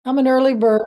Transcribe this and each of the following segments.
I'm an early bird.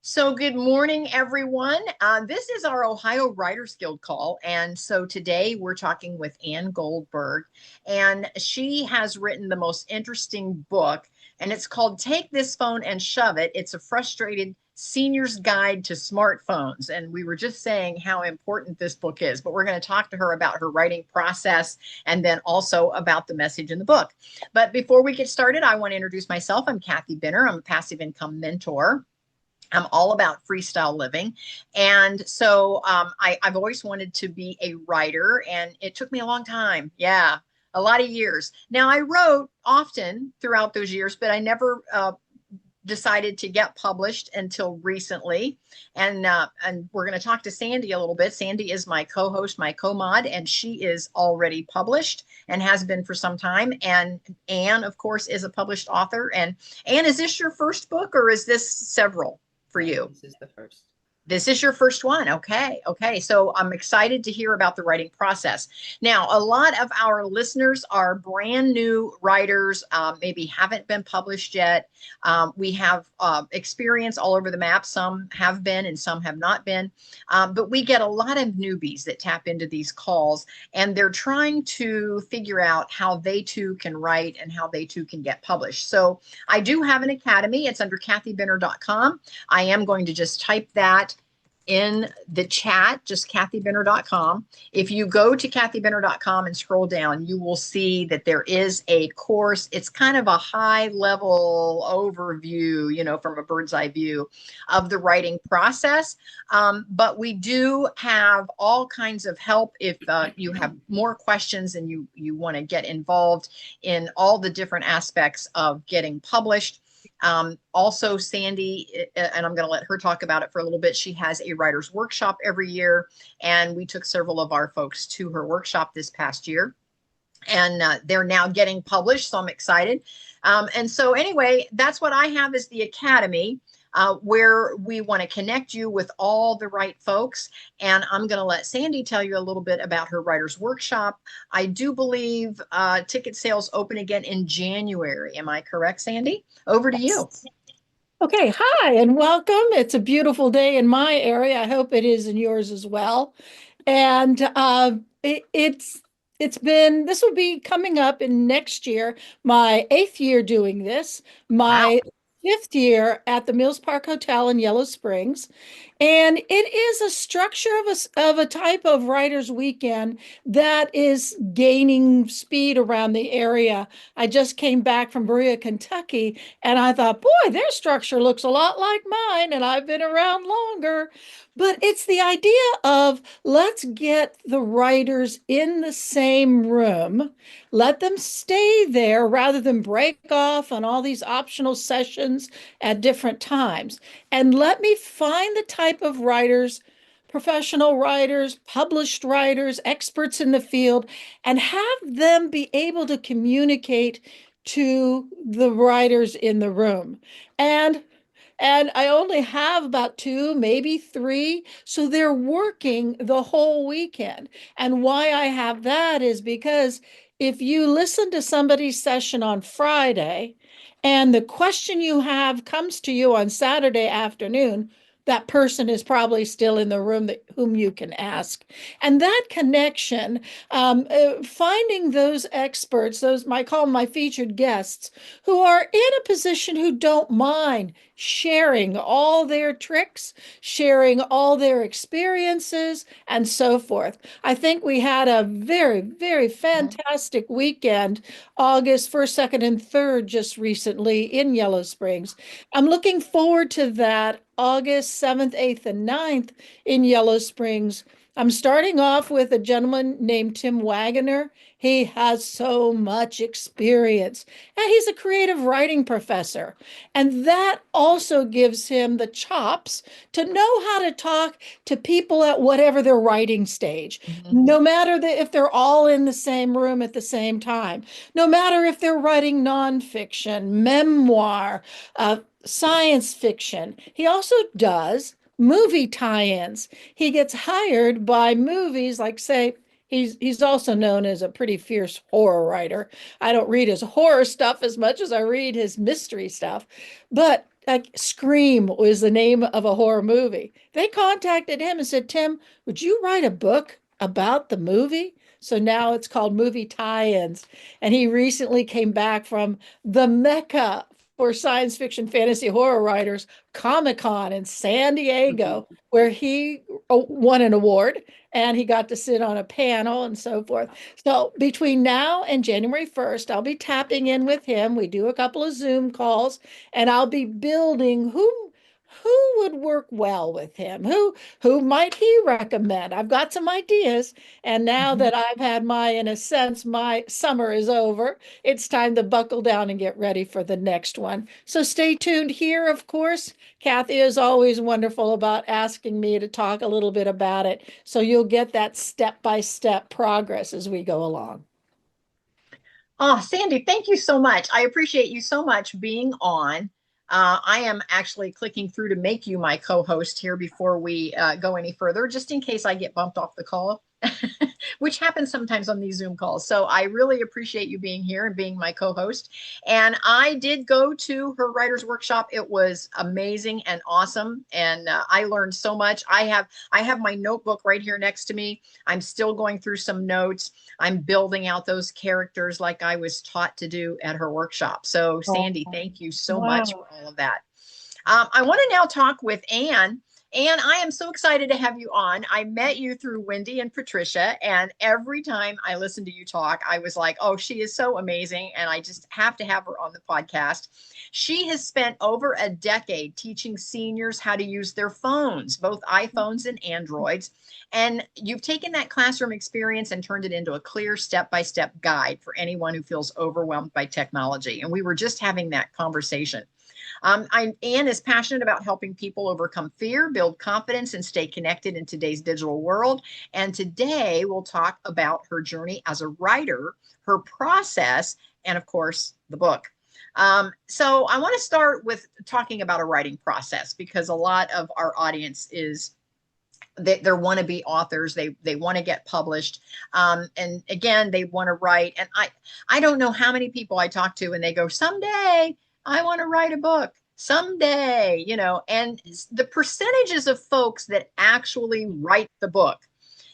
So, good morning, everyone. This is our Ohio Writers Guild call. And so today we're talking with Anne Goldberg, and she has written the most interesting book, and it's called Take This Phone and Shove It. It's a frustrated senior's guide to smartphones. And we were just saying how important this book is, but we're going to talk to her about her writing process and then also about the message in the book. But before we get started, I want to introduce myself. I'm Kathy Binner. I'm a passive income mentor. I'm all about freestyle living. And so I've always wanted to be a writer, and it took me a long time. Yeah, a lot of years. Now, I wrote often throughout those years, but I never decided to get published until recently. And we're going to talk to Sandy a little bit. Sandy is my co-host, my co-mod, and she is already published and has been for some time. And Anne, of course, is a published author. And Anne, is this your first book or is this several for No, you? this is the first. This is your first one. Okay. Okay. So I'm excited to hear about the writing process. Now, a lot of our listeners are brand new writers, maybe haven't been published yet. We have experience all over the map. Some have been and some have not been. But we get a lot of newbies that tap into these calls, and they're trying to figure out how they too can write and how they too can get published. So I do have an academy. It's under kathybinner.com. I am going to just type that in the chat, just kathybinner.com. If you go to kathybinner.com and scroll down, you will see that there is a course. It's kind of a high level overview, from a bird's eye view of the writing process. But we do have all kinds of help if you have more questions and you want to get involved in all the different aspects of getting published. Also, Sandy, and I'm going to let her talk about it for a little bit. She has a writer's workshop every year, and we took several of our folks to her workshop this past year, and they're now getting published. So I'm excited. And so anyway, that's what I have is the Academy. Where we want to connect you with all the right folks. And I'm going to let Sandy tell you a little bit about her writer's workshop. I do believe ticket sales open again in January. Am I correct, Sandy? Over to you. Okay, hi and welcome. It's a beautiful day in my area. I hope it is in yours as well. And it's been this will be coming up in next year, my eighth year doing this, Wow. my fifth year at the Mills Park Hotel in Yellow Springs. And it is a structure of a type of writers' weekend that is gaining speed around the area. I just came back from Berea, Kentucky, and I thought, boy, their structure looks a lot like mine, and I've been around longer. But it's the idea of let's get the writers in the same room, let them stay there rather than break off on all these optional sessions at different times. And let me find the type of writers, professional writers, published writers, experts in the field, and have them be able to communicate to the writers in the room. And and I only have about two, maybe three. So they're working the whole weekend. And why I have that is because if you listen to somebody's session on Friday and the question you have comes to you on Saturday afternoon, that person is probably still in the room that whom you can ask. And that connection, finding those experts, those I call them my featured guests, who are in a position who don't mind sharing all their tricks, sharing all their experiences, and so forth. I think we had a very, very Mhm. fantastic weekend, August 1st, 2nd, and 3rd, just recently in Yellow Springs. I'm looking forward to that August 7th, 8th, and 9th in Yellow Springs. I'm starting off with a gentleman named Tim Wagoner. He has so much experience, and he's a creative writing professor. And that also gives him the chops to know how to talk to people at whatever their writing stage, Mhm. no matter if they're all in the same room at the same time, no matter if they're writing nonfiction, memoir, science fiction. He also does movie tie-ins. He gets hired by movies like, say, He's also known as a pretty fierce horror writer. I don't read his horror stuff as much as I read his mystery stuff. But like Scream was the name of a horror movie. They contacted him and said, "Tim, would you write a book about the movie?" So now it's called Movie Tie-ins. And he recently came back from the Mecca for science fiction fantasy horror writers, Comic-Con in San Diego, where he won an award and he got to sit on a panel and so forth. So between now and January 1st, I'll be tapping in with him. We do a couple of Zoom calls and I'll be building who would work well with him? Who might he recommend? I've got some ideas. And now Mhm. that I've had my, in a sense, my summer is over, it's time to buckle down and get ready for the next one. So stay tuned here, of course. Kathy is always wonderful about asking me to talk a little bit about it. So you'll get that step-by-step progress as we go along. Oh, Sandy, thank you so much. I appreciate you so much being on. I am actually clicking through to make you my co-host here before we go any further, just in case I get bumped off the call, which happens sometimes on these Zoom calls. So I really appreciate you being here and being my co-host. And I did go to her writer's workshop. It was amazing and awesome, and I learned so much. I have my notebook right here next to me. I'm still going through some notes. I'm building out those characters like I was taught to do at her workshop. So, Oh, Sandy, thank you so much wow. for all of that. I want to now talk with Anne. Anne, I am so excited to have you on. I met you through Wendy and Patricia, and every time I listened to you talk, I was like, oh, she is so amazing, and I just have to have her on the podcast. She has spent over a decade teaching seniors how to use their phones, both iPhones and Androids. And you've taken that classroom experience and turned it into a clear step-by-step guide for anyone who feels overwhelmed by technology. And we were just having that conversation. Anne is passionate about helping people overcome fear, build confidence, and stay connected in today's digital world. And today we'll talk about her journey as a writer, her process, and of course, the book. So I want to start with talking about a writing process because a lot of our audience is they're wannabe authors. They want to get published, and again, they want to write. And I don't know how many people I talk to, and they go, "Someday I want to write a book. Someday," And the percentages of folks that actually write the book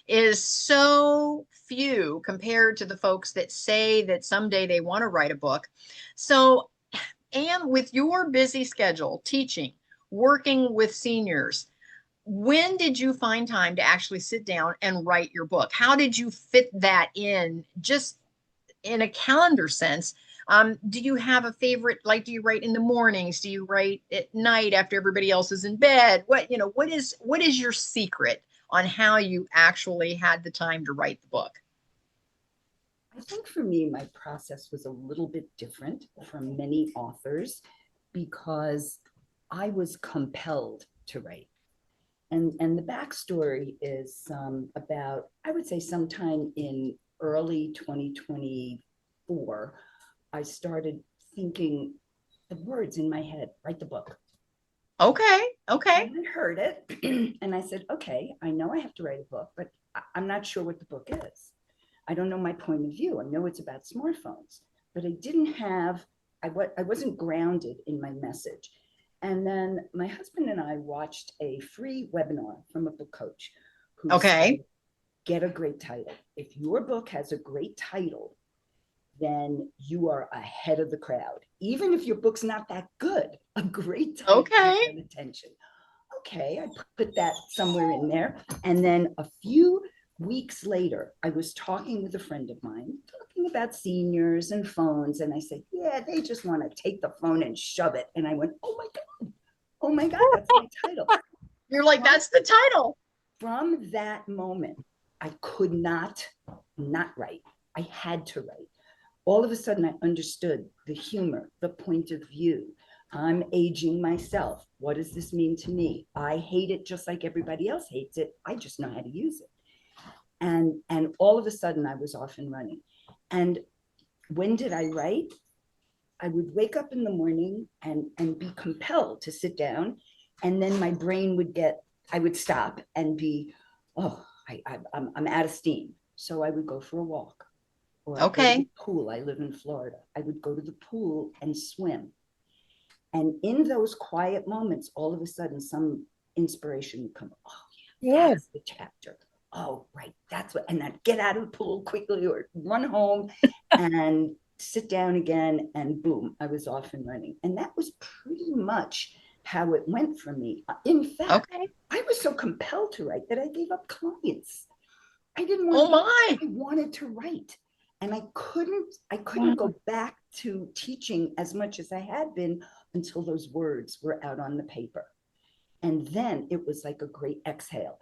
is so few compared to the folks that say that someday they want to write a book. So, and with your busy schedule, teaching, working with seniors, when did you find time to actually sit down and write your book? How did you fit that in just in a calendar sense? Do you have a favorite? Like, do you write in the mornings? Do you write at night after everybody else is in bed? What is your secret on how you actually had the time to write the book? I think for me, my process was a little bit different from many authors because I was compelled to write. And the backstory is about, I would say, sometime in early 2024, I started thinking the words in my head, write the book. Okay, okay. And I heard it and I said, okay, I know I have to write a book, but I'm not sure what the book is. I don't know my point of view. I know it's about smartphones, but I didn't have, I wasn't grounded in my message. And then my husband and I watched a free webinar from a book coach who said, Okay. get a great title. If your book has a great title, then you are ahead of the crowd. Even if your book's not that good, a great title will Okay. get attention. Okay, I put that somewhere in there. And then a few weeks later, I was talking with a friend of mine, talking about seniors and phones. And I said, yeah, they just want to take the phone and shove it. And I went, oh my God, that's my title. You're like, From, that's the title. from that moment, I could not write. I had to write. All of a sudden, I understood the humor, the point of view. I'm aging myself. What does this mean to me? I hate it just like everybody else hates it. I just know how to use it. And all of a sudden, I was off and running. And when did I write? I would wake up in the morning and be compelled to sit down, and then my brain would get, I would stop and be, oh, I'm out of steam. So I would go for a walk, or I'd go to the Okay. pool. I live in Florida. I would go to the pool and swim. And in those quiet moments, all of a sudden, some inspiration would come. Oh, yeah, Good. that's the chapter. Oh, right, that's what. And I'd get out of the pool quickly or run home and sit down again, and boom, I was off and running. And that was pretty much how it went for me. In fact, Okay. I was so compelled to write that I gave up clients. I didn't want Oh to, my. I wanted to write. And I couldn't Wow. go back to teaching as much as I had been until those words were out on the paper. And then it was like a great exhale.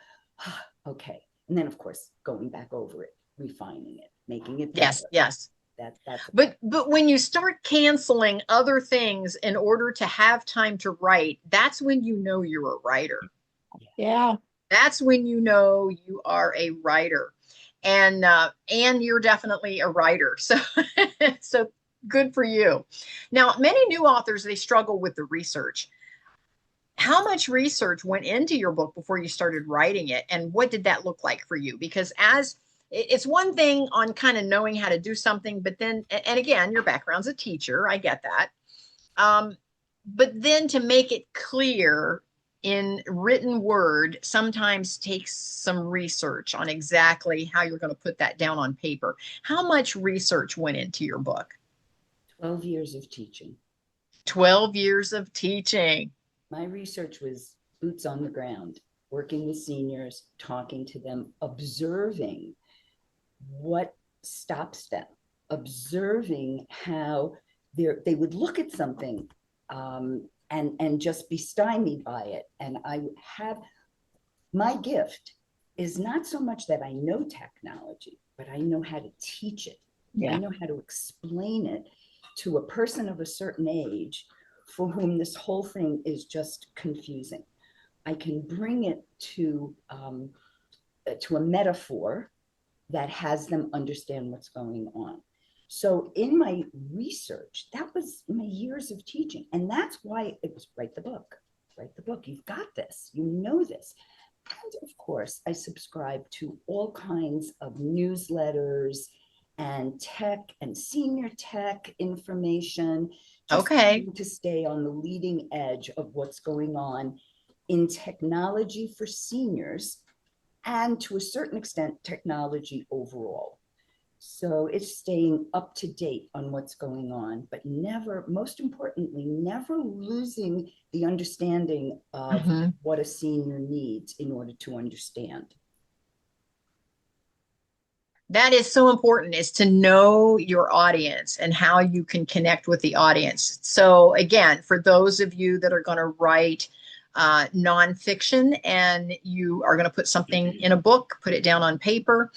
Okay. And then of course going back over it, refining it, making it Yes, better. yes. That's a But when you start canceling other things in order to have time to write, that's when you know you're a writer. Yeah. That's when you know you are a writer. And you're definitely a writer. So so good for you. Now, many new authors, they struggle with the research. How much research went into your book before you started writing it, and what did that look like for you? Because as it's one thing on kind of knowing how to do something, but then, and again, your background's a teacher, I get that. um, but then to make it clear in written word sometimes takes some research on exactly how you're going to put that down on paper. How much research went into your book? 12 years of teaching. 12 years of teaching. My research was boots on the ground, working with seniors, talking to them, observing what stops them, observing how they would look at something and just be stymied by it. And I have my gift is not so much that I know technology, but I know how to teach it. I Yeah. know how to explain it to a person of a certain age for whom this whole thing is just confusing. I can bring it to a metaphor that has them understand what's going on. So in my research, that was my years of teaching. And that's why it was write the book, write the book. You've got this, you know this. And of course, I subscribe to all kinds of newsletters and tech and senior tech information, just Okay. to stay on the leading edge of what's going on in technology for seniors and to a certain extent, technology overall. So it's staying up to date on what's going on, but never, most importantly, never losing the understanding of Mhm. what a senior needs in order to understand. That is so important, is to know your audience and how you can connect with the audience. So again, for those of you that are going to write nonfiction and you are going to put something in a book, put it down on paper,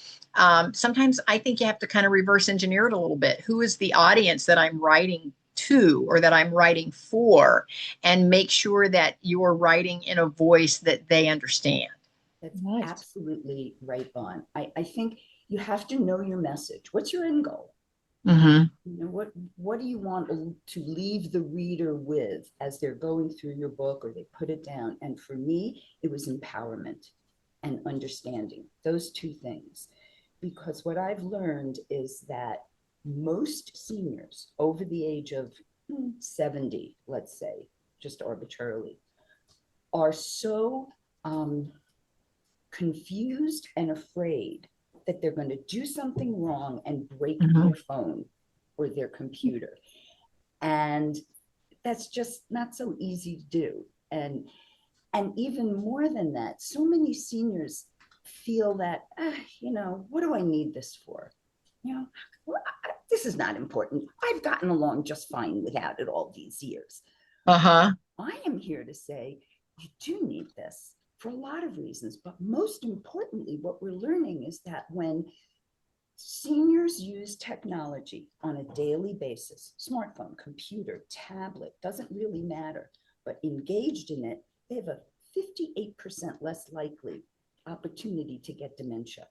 sometimes I think you have to kind of reverse engineer it a little bit. Who is the audience that I'm writing to or that I'm writing for, and make sure that you're writing in a voice that they understand. That's Nice. absolutely right on. I think you have to know your message. What's your end goal? Mm-hmm. What do you want to leave the reader with as they're going through your book or they put it down? And for me, it was empowerment and understanding, those two things. Because what I've learned is that most seniors over the age of 70, let's say, just arbitrarily, are so confused and afraid that they're going to do something wrong and break Mm-hmm. their phone or their computer. And that's just not so easy to do. And even more than that, so many seniors feel that, what do I need this for? Well, this is not important. I've gotten along just fine without it all these years. Uh-huh. I am here to say you do need this for a lot of reasons. But most importantly, what we're learning is that when seniors use technology on a daily basis, smartphone, computer, tablet, doesn't really matter, but engaged in it, they have a 58% less likely opportunity to get dementia.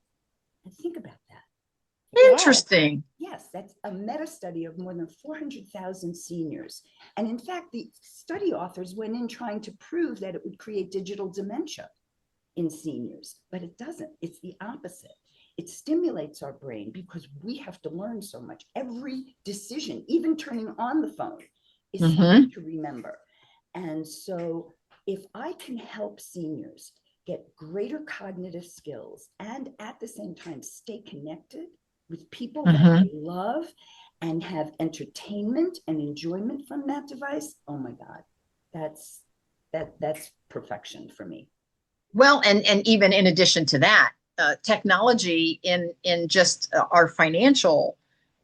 And think about that. Wow. Interesting. Yes, that's a meta study of more than 400,000 seniors. And in fact, the study authors went in trying to prove that it would create digital dementia in seniors, but it doesn't. It's the opposite. it stimulates our brain because we have to learn so much. Every decision, even turning on the phone, is something to remember. And so if I can help seniors get greater cognitive skills and at the same time stay connected with people that they love and have entertainment and enjoyment from that device, oh my God, that's perfection for me. Well, and even in addition to that, technology in just our financial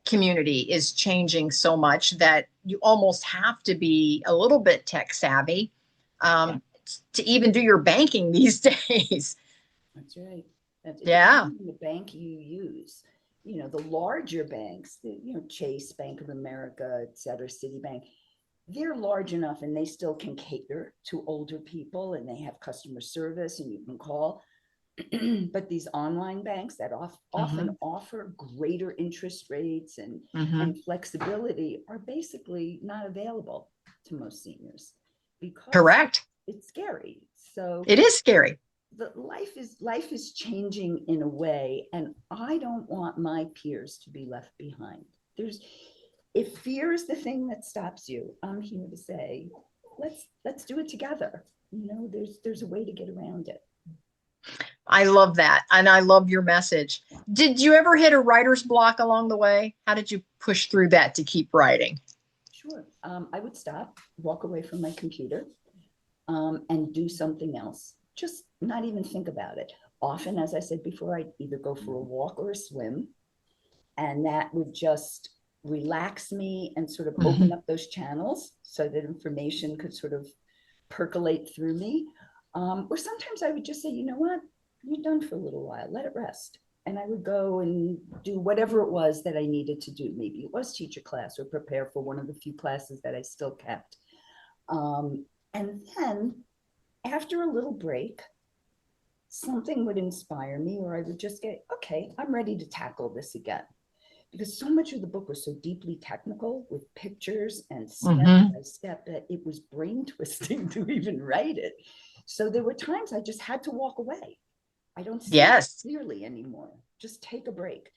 community is changing so much that you almost have to be a little bit tech savvy to even do your banking these days. That's right. Yeah. The bank you use, you know, the larger banks, you know, Chase, Bank of America, et cetera, Citibank, they're large enough and they still can cater to older people and they have customer service and you can call. But these online banks that often offer greater interest rates and flexibility are basically not available to most seniors because Correct. it's scary. So it is scary. the life is changing in a way, and I don't want my peers to be left behind. If fear is the thing that stops you, I'm here to say, let's do it together. You know, there's a way to get around it. I love that. And I love your message. Did you ever hit a writer's block along the way? How did you push through that to keep writing? Sure. I would stop, walk away from my computer, and do something else. Just not even think about it. Often, as I said before, I'd either go for a walk or a swim, and that would just relax me and sort of open up those channels so that information could sort of percolate through me. Or sometimes I would just say, you know what, you're done for a little while, let it rest. And I would go and do whatever it was that I needed to do. Maybe it was teach a class or prepare for one of the few classes that I still kept. And then after a little break, something would inspire me, or I would just get, okay, I'm ready to tackle this again. Because so much of the book was so deeply technical with pictures and step by step that it was brain twisting to even write it. So there were times I just had to walk away. I don't see it clearly anymore. Just take a break.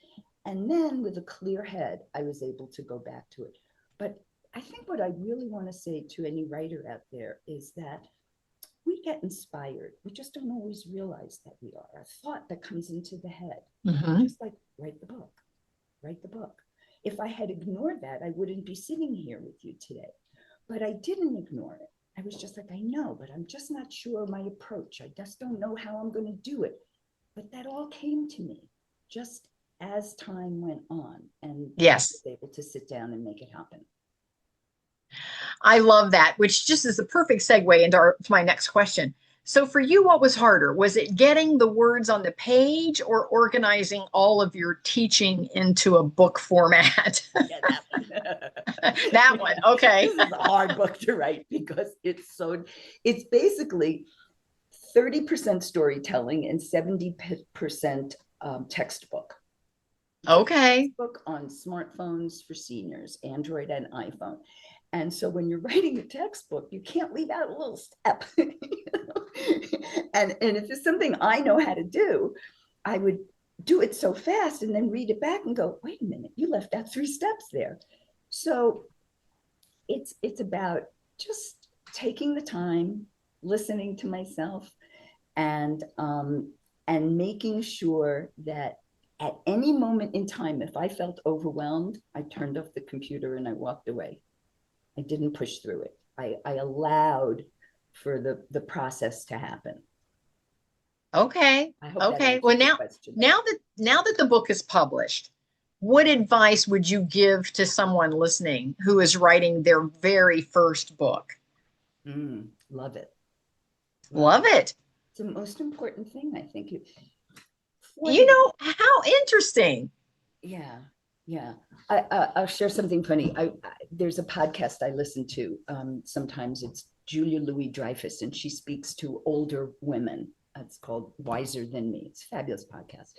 And then with a clear head, I was able to go back to it. But I think what I really want to say to any writer out there is that we get inspired. We just don't always realize that we are. A thought that comes into the head, just like write the book. If I had ignored that, I wouldn't be sitting here with you today. But I didn't ignore it. I was just like, I know, but I'm just not sure of my approach. I just don't know how I'm going to do it. But that all came to me just as time went on. And I was able to sit down and make it happen. I love that, which just is a perfect segue into my next question. So for you, what was harder? Was it getting the words on the page or organizing all of your teaching into a book format? Yeah, that one. That one. Okay. This is a hard book to write because it's basically 30% storytelling and 70% textbook. Okay. Book on smartphones for seniors, Android and iPhone. And so when you're writing a textbook, you can't leave out a little step. You know? And if it's something I know how to do, I would do it so fast and then read it back and go, wait a minute, you left out 3 steps there. So it's about just taking the time, listening to myself, and making sure that at any moment in time, if I felt overwhelmed, I turned off the computer and I walked away. I didn't push through it. I allowed for the process to happen. Okay. Okay. Well, now that the book is published, what advice would you give to someone listening who is writing their very first book? Love it. Love it. It's the most important thing, I think. You know, how interesting. Yeah. I'll share something funny. There's a podcast I listen to. Sometimes it's Julia Louis-Dreyfus, and she speaks to older women. It's called Wiser Than Me. It's a fabulous podcast.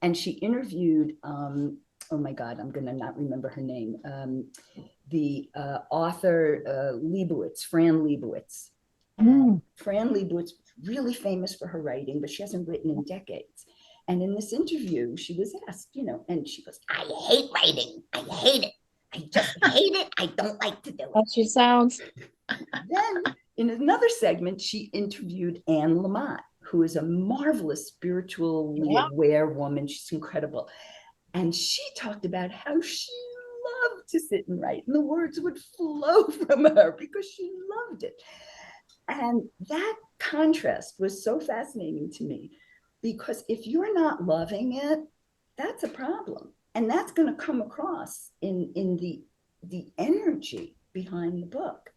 And she interviewed, oh my God, I'm going to not remember her name, the author Fran Lebowitz. Fran Lebowitz, really famous for her writing, but she hasn't written in decades. And in this interview, she was asked, and she goes, I hate writing. I hate it. I just hate it. I don't like to do it. How she sounds. Then in another segment, she interviewed Anne Lamott, who is a marvelous spiritually aware woman. She's incredible. And she talked about how she loved to sit and write, and the words would flow from her because she loved it. And that contrast was so fascinating to me, because if you're not loving it, that's a problem. And that's going to come across in the energy behind the book.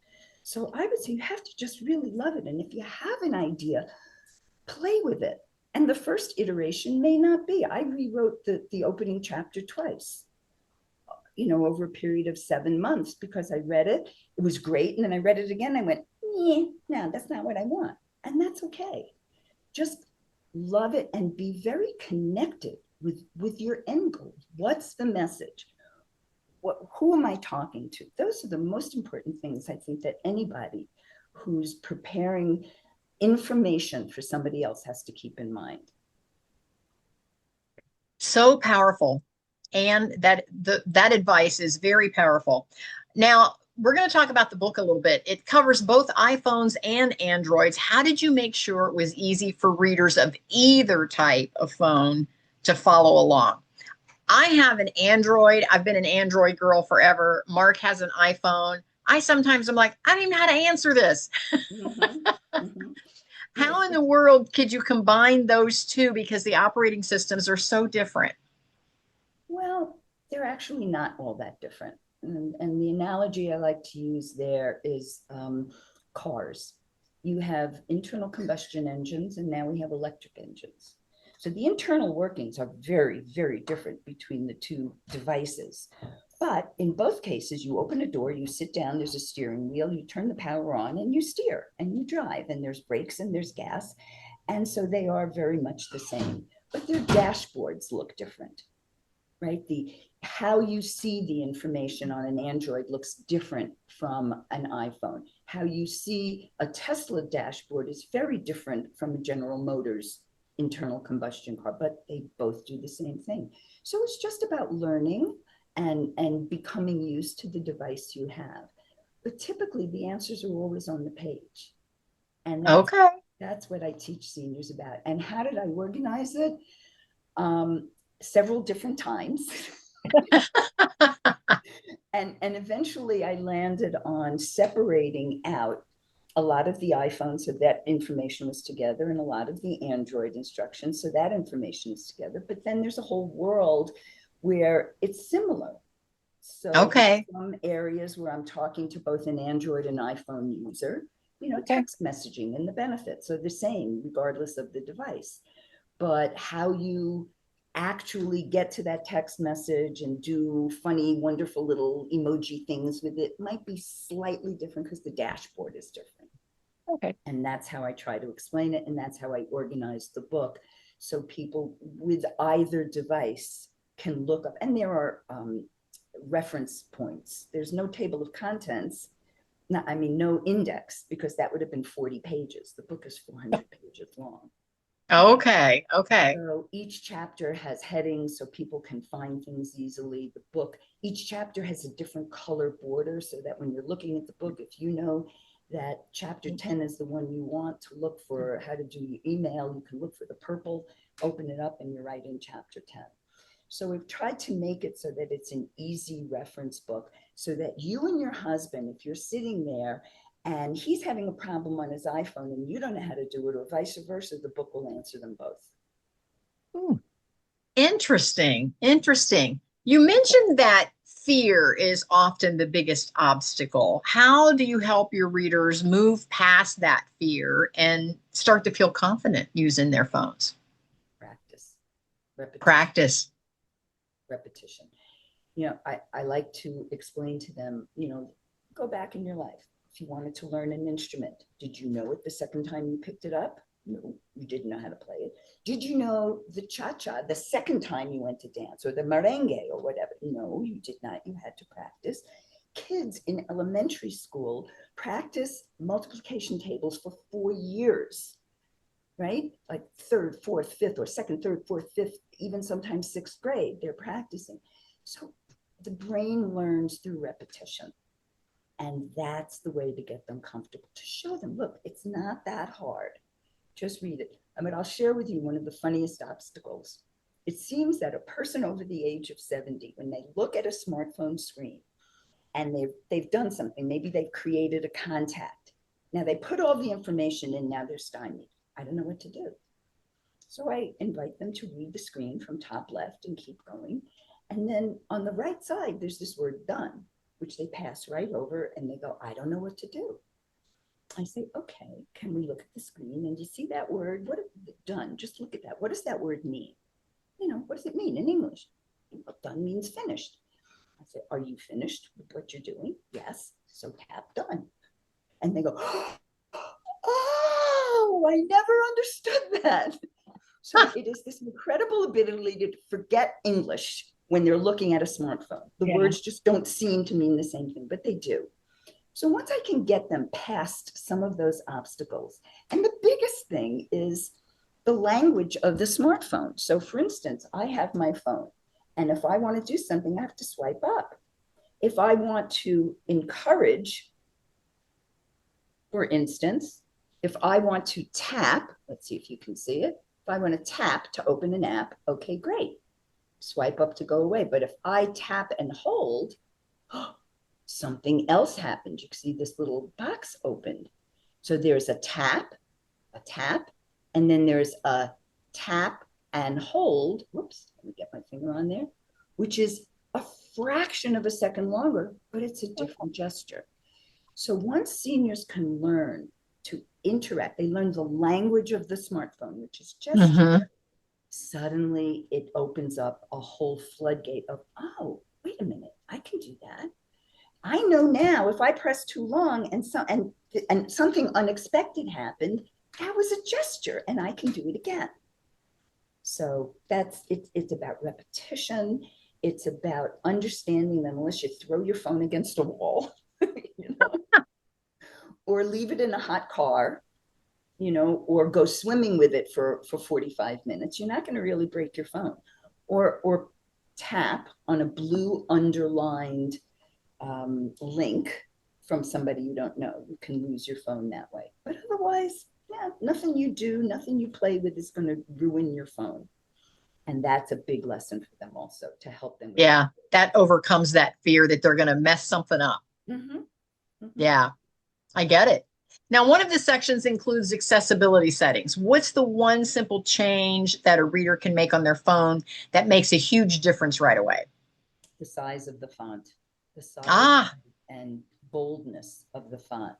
So I would say you have to just really love it. And if you have an idea, play with it. And the first iteration may not be. I rewrote the opening chapter twice, over a period of 7 months, because I read it. It was great. And then I read it again. I went, no, that's not what I want. And that's okay. Just love it and be very connected with your end goal. What's the message? Who am I talking to? Those are the most important things, I think, that anybody who's preparing information for somebody else has to keep in mind. So powerful. And that advice is very powerful. Now, we're going to talk about the book a little bit. It covers both iPhones and Androids. How did you make sure it was easy for readers of either type of phone to follow along? I have an Android. I've been an Android girl forever. Mark has an iPhone. I sometimes am like, I don't even know how to answer this. How in the world could you combine those two? Because the operating systems are so different. Well, they're actually not all that different. And the analogy I like to use there is cars. You have internal combustion engines, and now we have electric engines. So the internal workings are very, very different between the two devices. But in both cases, you open a door, you sit down, there's a steering wheel, you turn the power on, and you steer and you drive, and there's brakes and there's gas. And so they are very much the same, but their dashboards look different, right? How you see the information on an Android looks different from an iPhone. How you see a Tesla dashboard is very different from a General Motors internal combustion car, but they both do the same thing. So it's just about learning and becoming used to the device you have. But typically the answers are always on the page. And that's what I teach seniors about. And how did I organize it? Several different times. and eventually I landed on separating out a lot of the iPhones, so that information was together, and a lot of the Android instructions, so that information is together. But then there's a whole world where it's similar. So some areas where I'm talking to both an Android and iPhone user, text messaging and the benefits are the same regardless of the device. But how you actually get to that text message and do funny, wonderful little emoji things with it might be slightly different because the dashboard is different. Okay. And that's how I try to explain it. And that's how I organize the book. So people with either device can look up, and there are reference points. There's no table of contents. No index, because that would have been 40 pages. The book is 400 pages long. Okay. So each chapter has headings so people can find things easily. The book, each chapter has a different color border, so that when you're looking at the book, if you know that chapter 10 is the one you want to look for how to do your email, you can look for the purple, open it up, and you're right in chapter 10. So we've tried to make it so that it's an easy reference book, so that you and your husband, if you're sitting there and he's having a problem on his iPhone and you don't know how to do it, or vice versa, the book will answer them both. Interesting. You mentioned that fear is often the biggest obstacle. How do you help your readers move past that fear and start to feel confident using their phones? Repetition. I like to explain to them, go back in your life. If you wanted to learn an instrument, did you know it the second time you picked it up? No, you didn't know how to play it. Did you know the cha-cha the second time you went to dance, or the merengue or whatever? No, you did not. You had to practice. Kids in elementary school practice multiplication tables for 4 years. right? Like third, fourth, fifth, or second, third, fourth, fifth, even sometimes sixth grade, they're practicing. So the brain learns through repetition. And that's the way to get them comfortable, to show them, look, it's not that hard. Just read it. I mean, I'll share with you one of the funniest obstacles. It seems that a person over the age of 70, when they look at a smartphone screen and they've done something, maybe they've created a contact. Now they put all the information in, now they're stymied. I don't know what to do. So I invite them to read the screen from top left and keep going. And then on the right side, there's this word done, which they pass right over and they go, I don't know what to do. I say, okay, can we look at the screen? And you see that word? What is done? Just look at that. What does that word mean? You know, what does it mean in English? Well, done means finished. I say, are you finished with what you're doing? Yes. So tap done. And they go, oh, I never understood that. So it is this incredible ability to forget English when they're looking at a smartphone. The words just don't seem to mean the same thing, but they do. So once I can get them past some of those obstacles, and the biggest thing is the language of the smartphone. So for instance, I have my phone, and if I want to do something, I have to swipe up. If I want to encourage, for instance, if I want to tap, let's see if you can see it. If I want to tap to open an app, okay, great. Swipe up to go away. But if I tap and hold, something else happened. You can see this little box opened. So there's a tap, and then there's a tap and hold. Whoops, let me get my finger on there, which is a fraction of a second longer, but it's a different gesture. So once seniors can learn to interact, they learn the language of the smartphone, which is gesture. Suddenly it opens up a whole floodgate of, oh, wait a minute, I can do that. I know now if I press too long and something unexpected happened, that was a gesture and I can do it again. So it's about repetition. It's about understanding that unless you throw your phone against a wall, you know, or leave it in a hot car, you know, or go swimming with it for 45 minutes, you're not going to really break your phone. Or tap on a blue underlined link from somebody you don't know. You can lose your phone that way. But otherwise, yeah, nothing you do, nothing you play with is going to ruin your phone. And that's a big lesson for them also, to help them. Yeah, that overcomes that fear that they're going to mess something up. Yeah, I get it. Now, one of the sections includes accessibility settings. What's the one simple change that a reader can make on their phone that makes a huge difference right away? The size of the font, the size and boldness of the font.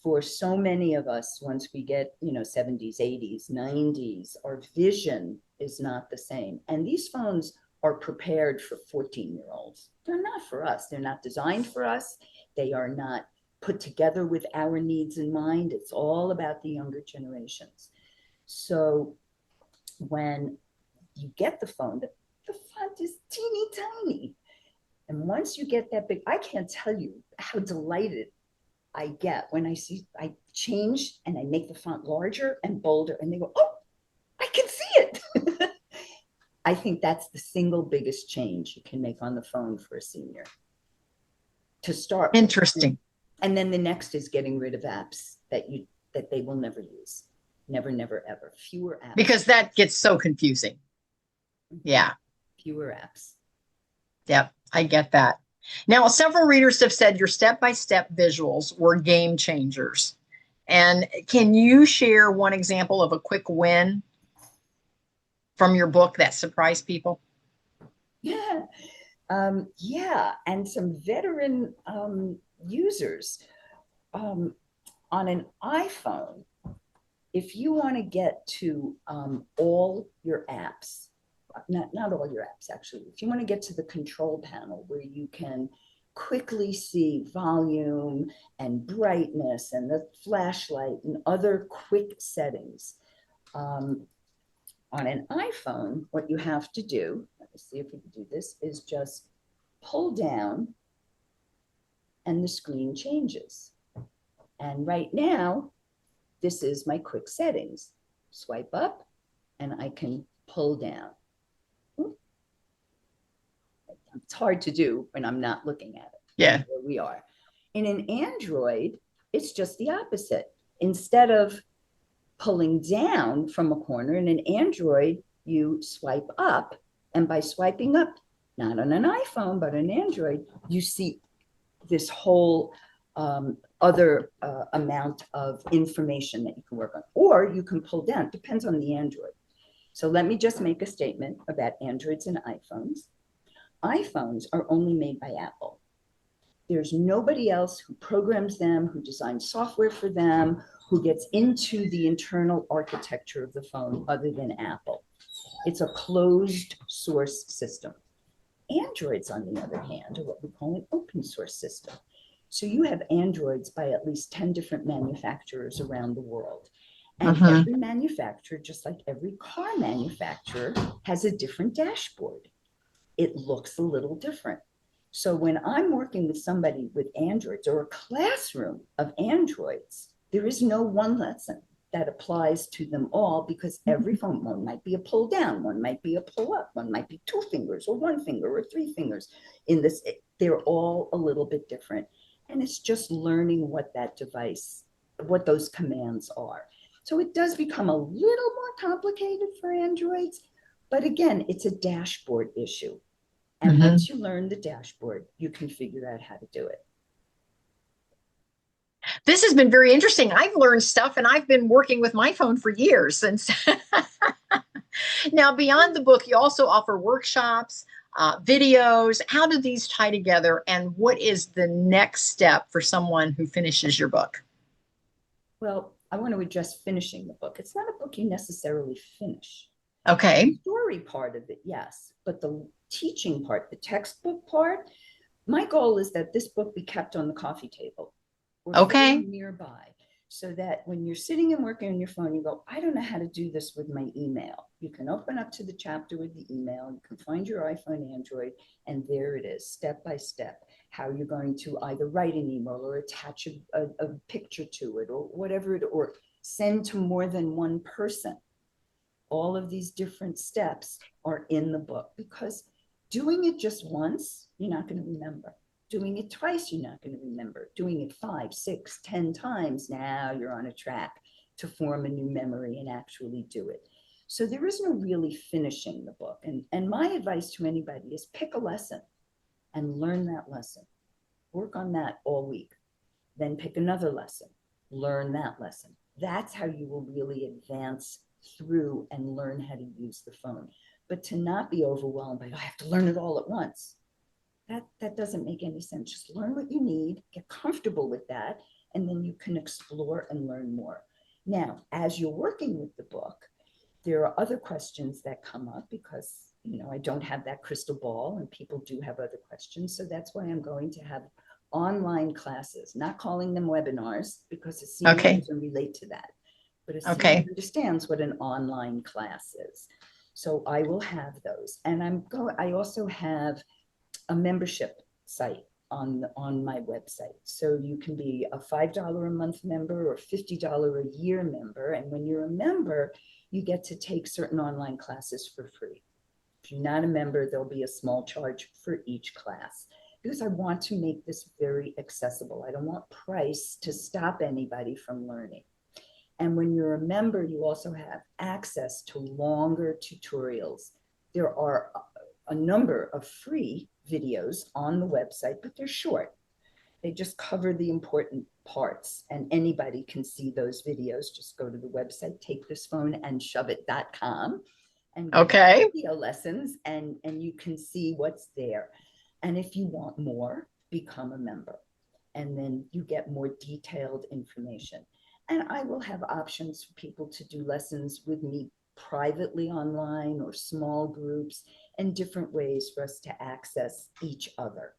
For so many of us, once we get, 70s, 80s, 90s, our vision is not the same. And these phones are prepared for 14-year-olds. They're not for us. They're not designed for us. They are not put together with our needs in mind. It's all about the younger generations. So when you get the phone, the font is teeny tiny. And once you get that big, I can't tell you how delighted I get when I change and I make the font larger and bolder, and they go, oh, I can see it. I think that's the single biggest change you can make on the phone for a senior to start. Interesting. And then the next is getting rid of apps that they will never use. Never, never, ever. Fewer apps. Because that gets so confusing. Yeah. Fewer apps. Yep, I get that. Now, several readers have said your step-by-step visuals were game changers. And can you share one example of a quick win from your book that surprised people? Yeah. And some veteran users on an iPhone. If you want to get to all your apps, not all your apps actually, if you want to get to the control panel where you can quickly see volume and brightness and the flashlight and other quick settings, on an iPhone, what you have to do, let me see if we can do this, is just pull down and the screen changes. And right now, this is my quick settings. swipe up, and I can pull down. It's hard to do when I'm not looking at it. Yeah. Here we are. In an Android, it's just the opposite. Instead of pulling down from a corner, in an Android, you swipe up. And by swiping up, not on an iPhone, but an Android, you see this whole other amount of information that you can work on. Or you can pull down, depends on the Android. So let me just make a statement about Androids and iPhones. iPhones are only made by Apple. There's nobody else who programs them, who designs software for them, who gets into the internal architecture of the phone other than Apple. It's a closed source system. Androids, on the other hand, are what we call an open source system. So you have Androids by at least 10 different manufacturers around the world. And every manufacturer, just like every car manufacturer, has a different dashboard. It looks a little different. So when I'm working with somebody with Androids or a classroom of Androids, there is no one lesson that applies to them all, because every phone, one might be a pull down, one might be a pull up, one might be 2 fingers or 1 finger or 3 fingers. In this, they're all a little bit different. And it's just learning what that device, what those commands are. So it does become a little more complicated for Androids, but again, it's a dashboard issue. And once you learn the dashboard, you can figure out how to do it. This has been very interesting. I've learned stuff, and I've been working with my phone for years. And now, beyond the book, you also offer workshops, videos. How do these tie together? And what is the next step for someone who finishes your book? Well, I want to address finishing the book. It's not a book you necessarily finish. Okay. The story part of it, yes, but the teaching part, the textbook part, my goal is that this book be kept on the coffee table or nearby, so that when you're sitting and working on your phone, you go, I don't know how to do this with my email. You can open up to the chapter with the email, you can find your iPhone, Android, and there it is, step by step, how you're going to either write an email or attach a picture to it, or whatever, or send to more than one person. All of these different steps are in the book, because doing it just once, you're not going to remember. Doing it twice, you're not going to remember. Doing it 5, 6, 10 times, now you're on a track to form a new memory and actually do it. So there is no really finishing the book. And my advice to anybody is pick a lesson and learn that lesson. Work on that all week. Then pick another lesson, learn that lesson. That's how you will really advance through and learn how to use the phone. But to not be overwhelmed by, I have to learn it all at once. That doesn't make any sense. Just learn what you need, get comfortable with that, and then you can explore and learn more. Now, as you're working with the book, there are other questions that come up, because I don't have that crystal ball, and people do have other questions. So that's why I'm going to have online classes, not calling them webinars, because a senior doesn't relate to that. But a senior understands what an online class is. So I will have those. And I also have a membership site on my website. So you can be a $5 a month member or $50 a year member. And when you're a member, you get to take certain online classes for free. If you're not a member, there'll be a small charge for each class, because I want to make this very accessible. I don't want price to stop anybody from learning. And when you're a member, you also have access to longer tutorials. There are a number of free videos on the website, but they're short. They just cover the important parts, and anybody can see those videos. Just go to the website, takethisphone-and-shove-it.com, and video lessons, and you can see what's there. And if you want more, become a member, and then you get more detailed information. And I will have options for people to do lessons with me privately online, or small groups, and different ways for us to access each other.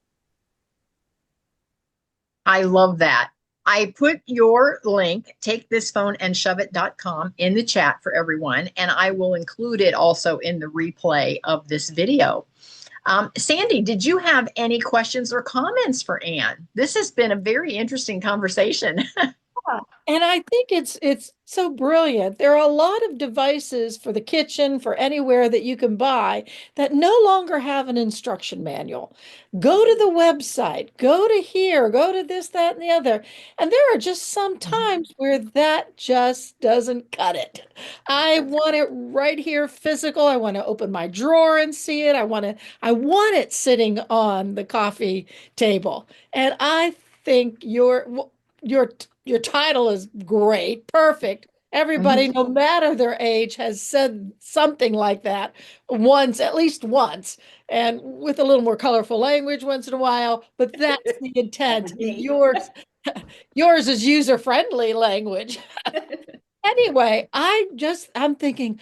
I love that. I put your link, takethisphone-and-shove-it.com, in the chat for everyone, and I will include it also in the replay of this video. Sandy, did you have any questions or comments for Anne? This has been a very interesting conversation. And I think it's so brilliant. There are a lot of devices for the kitchen, for anywhere that you can buy that no longer have an instruction manual. Go to the website, go to here, go to this, that, and the other. And there are just some times where that just doesn't cut it. I want it right here physical. I want to open my drawer and see it. I want it sitting on the coffee table. And I think your title is great, perfect. Everybody, Mhm. no matter their age, has said something like that once, at least once, and with a little more colorful language once in a while. But that's the That intent. was me. Yours is user-friendly language. Anyway, I'm thinking,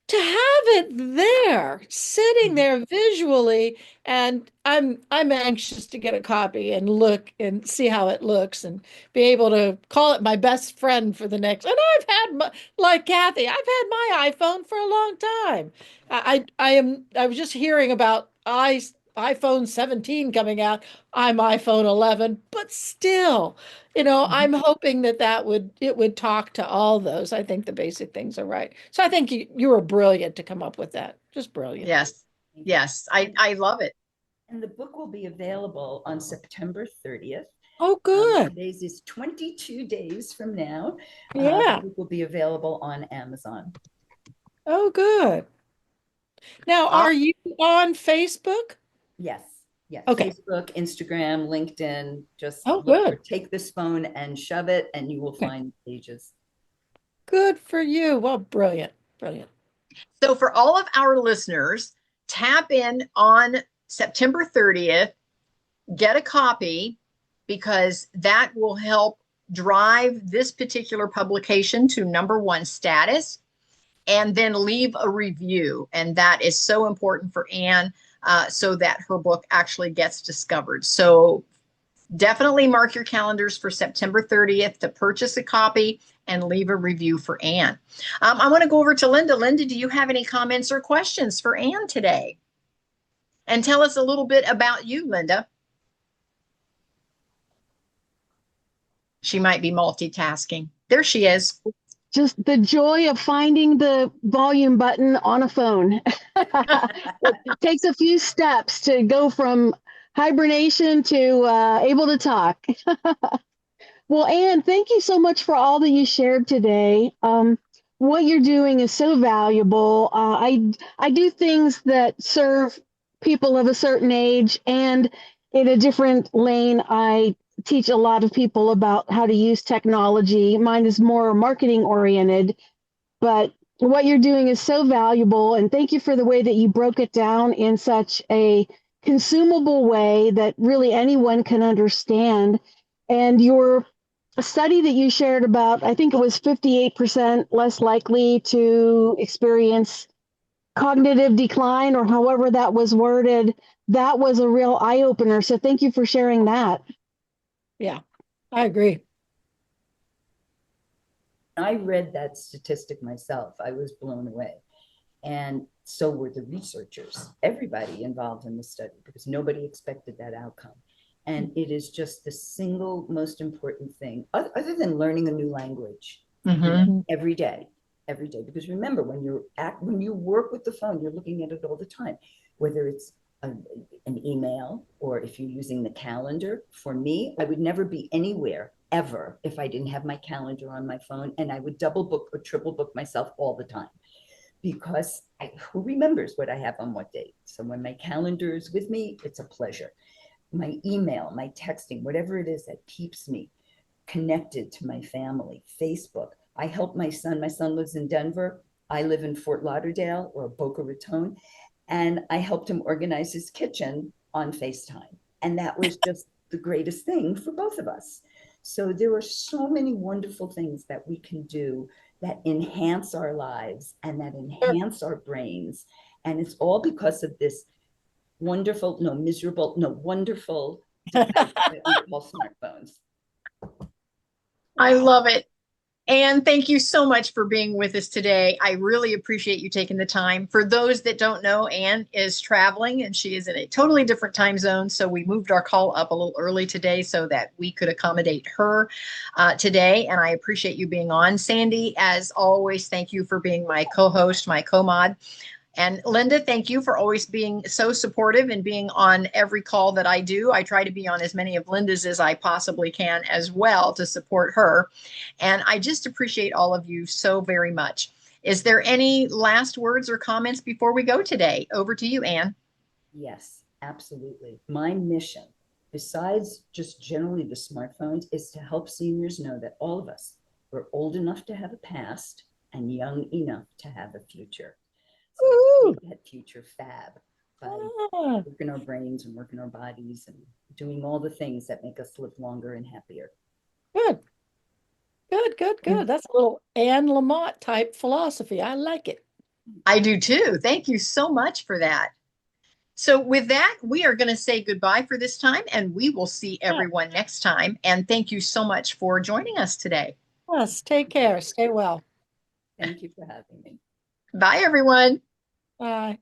to have it there, sitting there visually, and I'm anxious to get a copy and look and see how it looks and be able to call it my best friend for the next. And like Kathy, I've had my iPhone for a long time. I was just hearing about iPhone 17 coming out. I'm iPhone 11, but still, I'm hoping it would talk to all those. I think the basic things are right. So I think you were brilliant to come up with that. Just brilliant. Yes. Yes. I love it. And the book will be available on September 30th. Oh, good. Today's is 22 days from now. The Yeah. book will be available on Amazon. Oh, good. Now, Uh, are you on Facebook? Yes, yes. Okay. Facebook, Instagram, LinkedIn. Just Oh, look for good. Take This Phone and Shove It, and you will Okay. find pages. Good for you. Well, brilliant. Brilliant. so for all of our listeners, tap in on September 30th, get a copy because that will help drive this particular publication to #1 status, and then leave a review. And that is so important for Anne, so that her book actually gets discovered. So definitely mark your calendars for September 30th to purchase a copy and leave a review for Anne. I want to go over to Linda. Linda, do you have any comments or questions for Anne today? And tell us a little bit about you, Linda. She might be multitasking. There she is. Just the joy of finding the volume button on a phone. It takes a few steps to go from hibernation to able to talk. Well, Anne, thank you so much for all that you shared today. What you're doing is so valuable. I do things that serve people of a certain age, and in a different lane, I teach a lot of people about how to use technology. Mine is more marketing oriented, but what you're doing is so valuable. And thank you for the way that you broke it down in such a consumable way that really anyone can understand. And your study that you shared about, I think it was 58% less likely to experience cognitive decline, or however that was worded, that was a real eye opener. So thank you for sharing that. Yeah, I agree. I read that statistic myself. I was blown away. And so were the researchers, everybody involved in the study, because nobody expected that outcome. And it is just the single most important thing, other than learning a new language, every day, every day. Because remember, when you work with the phone, you're looking at it all the time, whether it's an email or if you're using the calendar. For me, I would never be anywhere ever if I didn't have my calendar on my phone, and I would double book or triple book myself all the time, because who remembers what I have on what date? So when my calendar is with me, it's a pleasure. My email, my texting, whatever it is that keeps me connected to my family. Facebook. I help my son. My son lives in Denver. I live in Fort Lauderdale or Boca Raton. And I helped him organize his kitchen on FaceTime. And that was just the greatest thing for both of us. So there are so many wonderful things that we can do that enhance our lives and that enhance our brains. And it's all because of this wonderful, no, miserable, no, wonderful device that we call smartphones. I love it. And thank you so much for being with us today. I really appreciate you taking the time. For those that don't know, Anne is traveling and she is in a totally different time zone. So we moved our call up a little early today so that we could accommodate her today. And I appreciate you being on. Sandy, as always, thank you for being my co-host, my co-mod. And Linda, thank you for always being so supportive and being on every call that I do. I try to be on as many of Linda's as I possibly can as well to support her. And I just appreciate all of you so very much. Is there any last words or comments before we go today? Over to you, Anne. Yes, absolutely. My mission, besides just generally the smartphones, is to help seniors know that all of us, we're old enough to have a past and young enough to have a future. So make that future fab by working our brains and working our bodies and doing all the things that make us live longer and happier. Good. Good, good, good. That's a little Anne Lamott type philosophy. I like it. I do too. Thank you so much for that. So with that, we are going to say goodbye for this time, and we will see everyone next time. And thank you so much for joining us today. Yes, take care. Stay well. Thank you for having me. Bye, everyone. Bye.